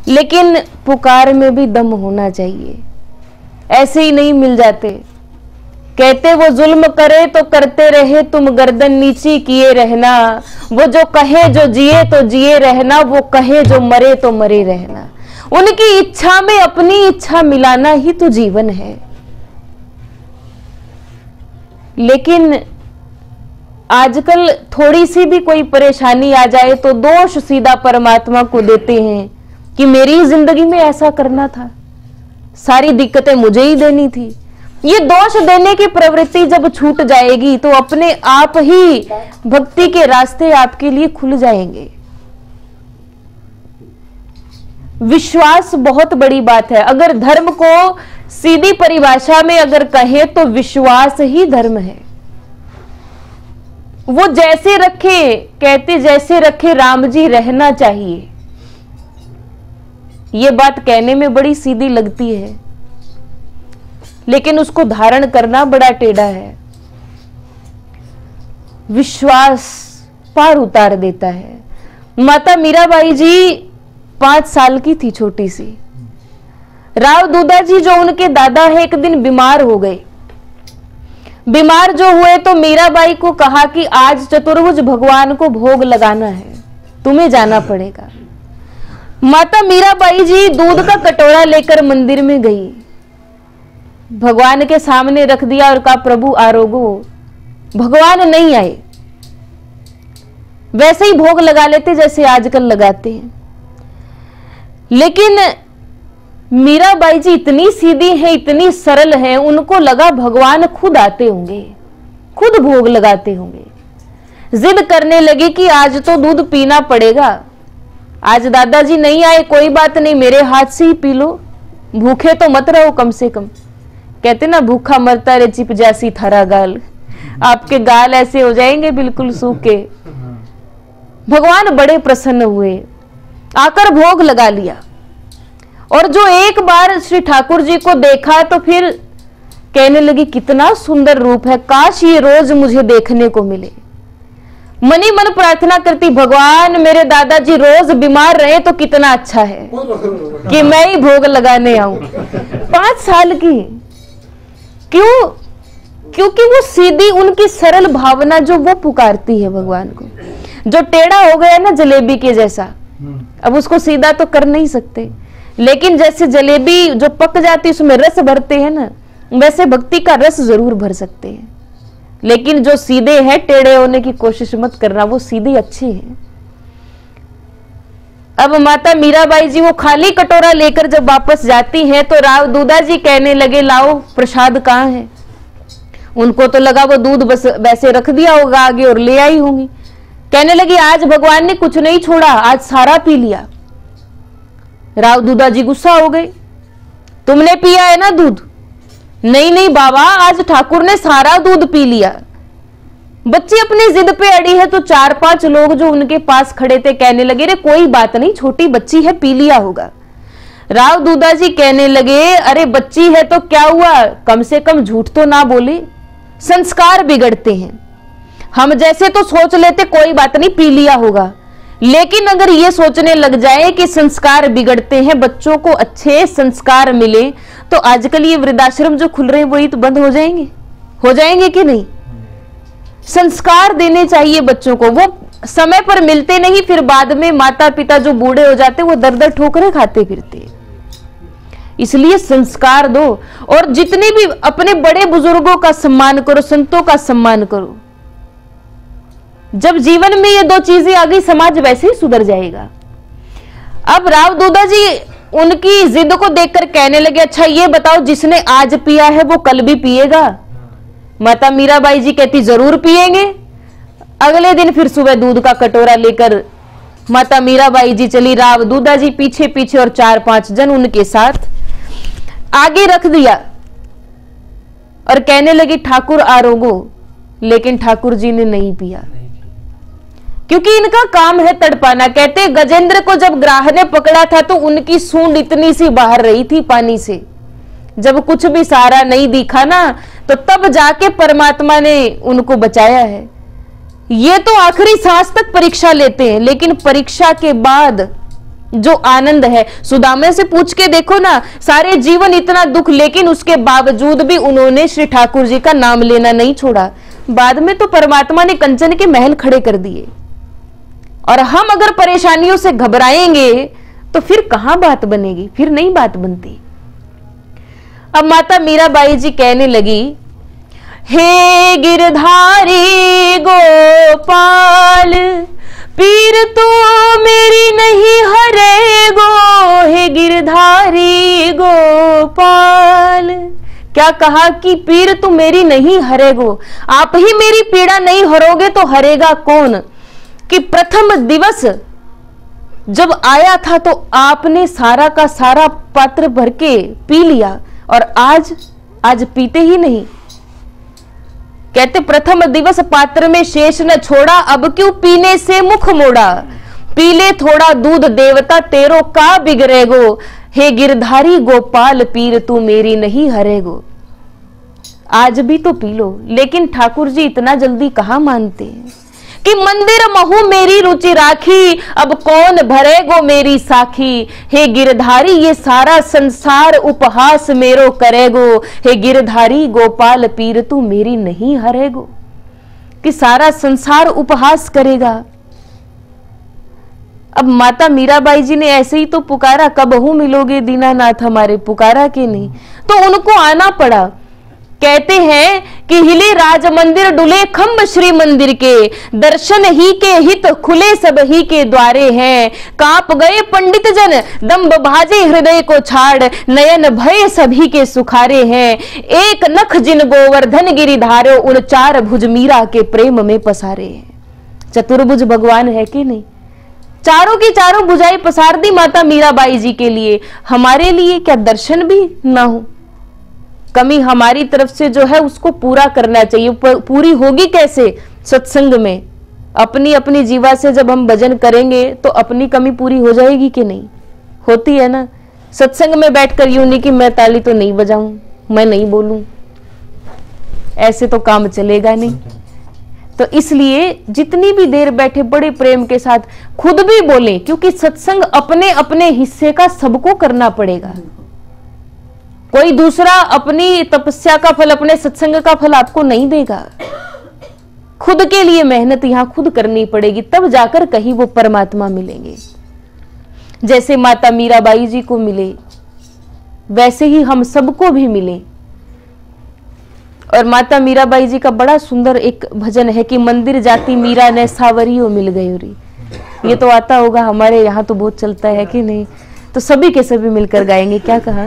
लेकिन पुकार में भी दम होना चाहिए, ऐसे ही नहीं मिल जाते। कहते वो जुल्म करे तो करते रहे तुम गर्दन नीची किए रहना, वो जो कहे जो जिए तो जिए रहना, वो कहे जो मरे तो मरे रहना। उनकी इच्छा में अपनी इच्छा मिलाना ही तो जीवन है। लेकिन आजकल थोड़ी सी भी कोई परेशानी आ जाए तो दोष सीधा परमात्मा को देते हैं कि मेरी जिंदगी में ऐसा करना था, सारी दिक्कतें मुझे ही देनी थी। ये दोष देने की प्रवृत्ति जब छूट जाएगी तो अपने आप ही भक्ति के रास्ते आपके लिए खुल जाएंगे। विश्वास बहुत बड़ी बात है। अगर धर्म को सीधी परिभाषा में अगर कहें तो विश्वास ही धर्म है। वो जैसे रखे, कहते जैसे रखे राम जी रहना चाहिए। ये बात कहने में बड़ी सीधी लगती है, लेकिन उसको धारण करना बड़ा टेढ़ा है। विश्वास पार उतार देता है। माता मीराबाई जी 5 साल की थी, छोटी सी। राव दूधा जी जो उनके दादा है, एक दिन बीमार हो गए। बीमार जो हुए तो मीराबाई को कहा कि आज चतुर्भुज भगवान को भोग लगाना है, तुम्हें जाना पड़ेगा। माता मीराबाई जी दूध का कटोरा लेकर मंदिर में गई, भगवान के सामने रख दिया और कहा प्रभु आरोगो। भगवान नहीं आए, वैसे ही भोग लगा लेते जैसे आजकल लगाते हैं। लेकिन मीराबाई जी इतनी सीधी है, इतनी सरल है, उनको लगा भगवान खुद आते होंगे, खुद भोग लगाते होंगे। जिद करने लगी कि आज तो दूध पीना पड़ेगा, आज दादाजी नहीं आए, कोई बात नहीं, मेरे हाथ से ही पी लो, भूखे तो मत रहो कम से कम। कहते ना भूखा मरता रे चिप जासी थारा गाल, आपके गाल ऐसे हो जाएंगे बिल्कुल सूखे। भगवान बड़े प्रसन्न हुए, आकर भोग लगा लिया। और जो एक बार श्री ठाकुर जी को देखा तो फिर कहने लगी कितना सुंदर रूप है, काश ये रोज मुझे देखने को मिले। मनी मन प्रार्थना करती भगवान मेरे दादाजी रोज बीमार रहे तो कितना अच्छा है कि मैं ही भोग लगाने आऊं। 5 साल की, क्यों? क्योंकि वो सीधी उनकी सरल भावना जो वो पुकारती है भगवान को। जो टेढ़ा हो गया ना जलेबी के जैसा, अब उसको सीधा तो कर नहीं सकते, लेकिन जैसे जलेबी जो पक जाती है उसमें रस भरते हैं ना, वैसे भक्ति का रस जरूर भर सकते हैं। लेकिन जो सीधे हैं, टेढ़े होने की कोशिश मत करना, वो सीधे अच्छे हैं। अब माता मीराबाई जी वो खाली कटोरा लेकर जब वापस जाती हैं तो राव दूधा जी कहने लगे लाओ प्रसाद कहाँ है। उनको तो लगा वो दूध बस वैसे रख दिया होगा आगे और ले आई होंगी। कहने लगी आज भगवान ने कुछ नहीं छोड़ा, आज सारा पी लिया। राव दूधा जी गुस्सा हो गए, तुमने पिया है ना दूध? नहीं नहीं बाबा, आज ठाकुर ने सारा दूध पी लिया। बच्ची अपनी जिद पे अड़ी है तो 4-5 लोग जो उनके पास खड़े थे कहने लगे रे कोई बात नहीं, छोटी बच्ची है, पी लिया होगा। राव दूधा जी कहने लगे अरे बच्ची है तो क्या हुआ, कम से कम झूठ तो ना बोले, संस्कार बिगड़ते हैं। हम जैसे तो सोच लेते कोई बात नहीं पी लिया होगा, लेकिन अगर ये सोचने लग जाए कि संस्कार बिगड़ते हैं, बच्चों को अच्छे संस्कार मिले, तो आजकल ये वृद्धाश्रम जो खुल रहे हैं वही तो बंद हो जाएंगे कि नहीं? संस्कार देने चाहिए बच्चों को, वो समय पर मिलते नहीं, फिर बाद में माता पिता जो बूढ़े हो जाते वो दर-दर ठोकरें खाते फिरते। इसलिए संस्कार दो और जितने भी अपने बड़े बुजुर्गों का सम्मान करो, संतों का सम्मान करो। जब जीवन में ये 2 चीजें आ गई, समाज वैसे ही सुधर जाएगा। अब राव दूधा जी उनकी जिद को देखकर कहने लगे अच्छा ये बताओ जिसने आज पिया है वो कल भी पिएगा? माता मीराबाई जी कहती जरूर पिएंगे। अगले दिन फिर सुबह दूध का कटोरा लेकर माता मीराबाई जी चली, राव दूधा जी पीछे पीछे और 4-5 जन उनके साथ आगे रख दिया और कहने लगी ठाकुर आरोगो। लेकिन ठाकुर जी ने नहीं पिया, क्योंकि इनका काम है तड़पाना। कहते गजेंद्र को जब ग्राह ने पकड़ा था तो उनकी सूंड इतनी सी बाहर रही थी पानी से, जब कुछ भी सहारा नहीं दिखा ना तो तब जाके परमात्मा ने उनको बचाया है। ये तो आखिरी सांस तक परीक्षा लेते हैं, लेकिन परीक्षा के बाद जो आनंद है। सुदामा से पूछ के देखो ना, सारे जीवन इतना दुख, लेकिन उसके बावजूद भी उन्होंने श्री ठाकुर जी का नाम लेना नहीं छोड़ा। बाद में तो परमात्मा ने कंचन के महल खड़े कर दिए। और हम अगर परेशानियों से घबराएंगे तो फिर कहां बात बनेगी, फिर नहीं बात बनती। अब माता मीराबाई जी कहने लगी, हे गिरधारी गोपाल, पीर तो मेरी नहीं हरेगो, हे गिरधारी गोपाल। क्या कहा कि पीर तो मेरी नहीं हरेगो, आप ही मेरी पीड़ा नहीं हरोगे तो हरेगा कौन। कि प्रथम दिवस जब आया था तो आपने सारा का सारा पात्र भर के पी लिया, और आज पीते ही नहीं। कहते प्रथम दिवस पात्र में शेष न छोड़ा, अब क्यों पीने से मुख मोड़ा। पी ले थोड़ा दूध देवता तेरो का बिगड़ेगो, हे गिरधारी गोपाल पीर तू मेरी नहीं हरेगो। आज भी तो पी लो, लेकिन ठाकुर जी इतना जल्दी कहां मानते हैं कि मंदिर महू मेरी रुचि राखी, अब कौन भरेगो मेरी साखी। हे गिरधारी ये सारा संसार उपहास मेरो करेगो, हे गिरधारी गोपाल पीर तू मेरी नहीं हरेगो। कि सारा संसार उपहास करेगा। अब माता मीराबाई जी ने ऐसे ही तो पुकारा, कबहू मिलोगे दीनानाथ हमारे, पुकारा के नहीं, तो उनको आना पड़ा। कहते हैं कि हिले राज मंदिर डुले खम्भ श्री मंदिर के, दर्शन ही के हित खुले सब ही के द्वारे हैं। कांप गए पंडित जन दम्भ भाजे हृदय को छाड़, नयन भय सभी के सुखारे हैं। एक नख जिन गोवर्धन गिरिधारो, उन चार भुज मीरा के प्रेम में पसारे हैं। चतुर्भुज भगवान है कि नहीं, चारों की चारों भुजाएं पसार दी माता मीराबाई जी के लिए। हमारे लिए क्या दर्शन भी ना हो, कमी हमारी तरफ से जो है उसको पूरा करना चाहिए। पूरी होगी कैसे, सत्संग में। अपनी अपनी जीवा से जब हम भजन करेंगे तो अपनी कमी पूरी हो जाएगी कि नहीं, होती है ना। सत्संग में बैठकर यूं नहीं कि मैं ताली तो नहीं बजाऊं, मैं नहीं बोलूं, ऐसे तो काम चलेगा नहीं। तो इसलिए जितनी भी देर बैठे बड़े प्रेम के साथ खुद भी बोलें, क्योंकि सत्संग अपने अपने हिस्से का सबको करना पड़ेगा। कोई दूसरा अपनी तपस्या का फल, अपने सत्संग का फल आपको नहीं देगा। खुद के लिए मेहनत यहां खुद करनी पड़ेगी, तब जाकर कहीं वो परमात्मा मिलेंगे। जैसे माता मीराबाई जी को मिले वैसे ही हम सबको भी मिले। और माता मीराबाई जी का बड़ा सुंदर एक भजन है कि मंदिर जाती मीरा ने सावरियों मिल गई री। ये तो आता होगा, हमारे यहाँ तो बहुत चलता है कि नहीं, तो सभी के सभी मिलकर गाएंगे। क्या कहा?